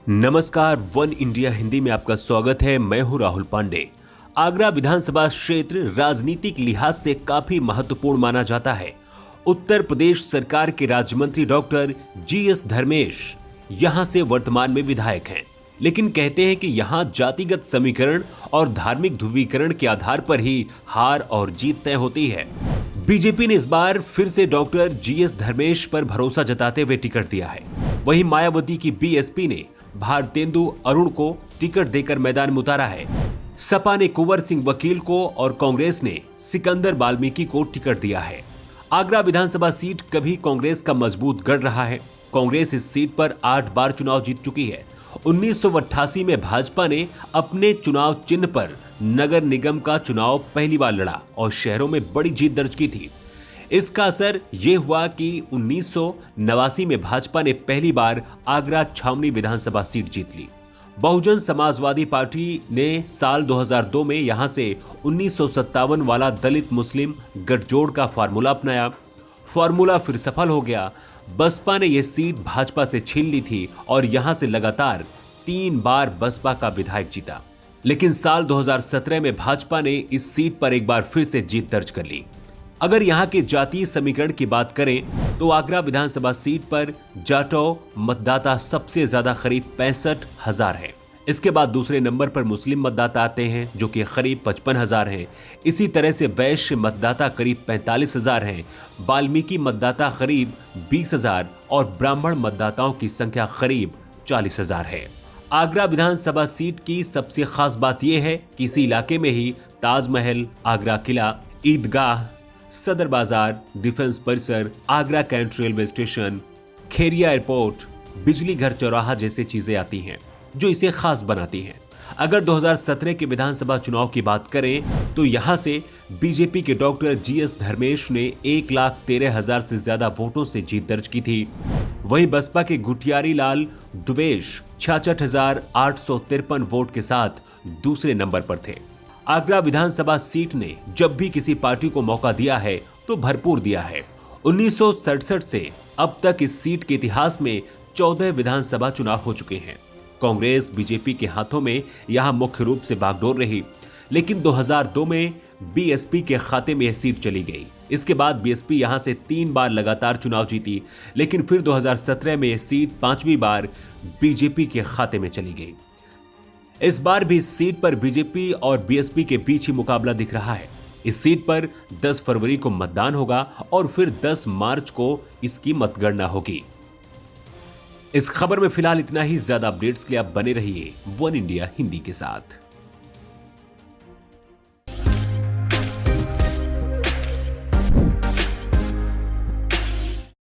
नमस्कार, one India Hindi में आपका स्वागत है। मैं हूं राहुल पांडे। आगरा विधानसभा क्षेत्र राजनीतिक लिहाज से काफी महत्वपूर्ण माना जाता है। उत्तर प्रदेश सरकार के राज्य मंत्री डॉक्टर GS धर्मेश यहां से वर्तमान में विधायक हैं, लेकिन कहते हैं कि यहां जातिगत समीकरण और धार्मिक ध्रुवीकरण के आधार पर ही हार और जीत तय होती है। बीजेपी ने इस बार फिर से डॉक्टर GS धर्मेश पर भरोसा जताते हुए टिकट दिया है। वहीं मायावती की BSP ने भारतेंदु अरुण को टिकट देकर मैदान में उतारा है। सपा ने कुंवर सिंह वकील को और कांग्रेस ने सिकंदर वाल्मीकि को टिकट दिया है। आगरा विधानसभा सीट कभी कांग्रेस का मजबूत गढ़ रहा है। कांग्रेस इस सीट पर 8 बार चुनाव जीत चुकी है। 1988 में भाजपा ने अपने चुनाव चिन्ह पर नगर निगम का चुनाव पहली बार लड़ा और शहरों में बड़ी जीत दर्ज की थी। इसका असर यह हुआ कि 1989 में भाजपा ने पहली बार आगरा छावनी विधानसभा सीट जीत ली। बहुजन समाजवादी पार्टी ने साल 2002 में यहां से 1957 वाला दलित मुस्लिम गठजोड़ का फार्मूला अपनाया। फार्मूला फिर सफल हो गया। बसपा ने यह सीट भाजपा से छीन ली थी और यहां से लगातार 3 बार बसपा का विधायक जीता। लेकिन साल 2017 में भाजपा ने इस सीट पर एक बार फिर से जीत दर्ज कर ली। अगर यहां के जातीय समीकरण की बात करें तो आगरा विधानसभा सीट पर जाटो मतदाता सबसे ज्यादा करीब 65,000 हैं। इसके बाद दूसरे नंबर पर मुस्लिम मतदाता आते हैं जो कि करीब 55,000 हैं। इसी तरह से वैश्य मतदाता करीब 45,000 हैं। वाल्मीकि मतदाता करीब 20,000 और ब्राह्मण मतदाताओं की संख्या करीब 40,000 है। आगरा विधानसभा सीट की सबसे खास बात यह है कि इसी इलाके में ही ताजमहल, आगरा किला, ईदगाह, सदर बाजार, डिफेंस परिसर, Agra cantt railway station, Kheria airport, बिजली घर चौराहा जैसे चीजें आती हैं जो इसे खास बनाती हैं। अगर 2017 के विधानसभा चुनाव की बात करें तो यहां से बीजेपी के डॉक्टर GS धर्मेश ने 1,13,000 से ज्यादा वोटों से जीत दर्ज की थी। वहीं बसपा के गुटियारी लाल द्वेष 66,853 वोट के साथ दूसरे नंबर पर थे। आगरा विधानसभा सीट ने जब भी किसी पार्टी को मौका दिया है तो भरपूर दिया है। 1967 से अब तक इस सीट के इतिहास में 14 विधानसभा चुनाव हो चुके हैं। कांग्रेस बीजेपी के हाथों में यहां मुख्य रूप से बागडोर रही, लेकिन 2002 में BSP के खाते में यह सीट चली गई। इसके बाद BSP यहां से 3 बार लगातार चुनाव जीती, लेकिन फिर 2017 में यह सीट 5वीं बार बीजेपी के खाते में चली गई। इस बार भी इस सीट पर बीजेपी और BSP के बीच ही मुकाबला दिख रहा है। इस सीट पर 10 फरवरी को मतदान होगा और फिर 10 मार्च को इसकी मतगणना होगी। इस खबर में फिलहाल इतना ही। ज्यादा अपडेट्स के लिए आप बने रहिए वन इंडिया हिंदी के साथ।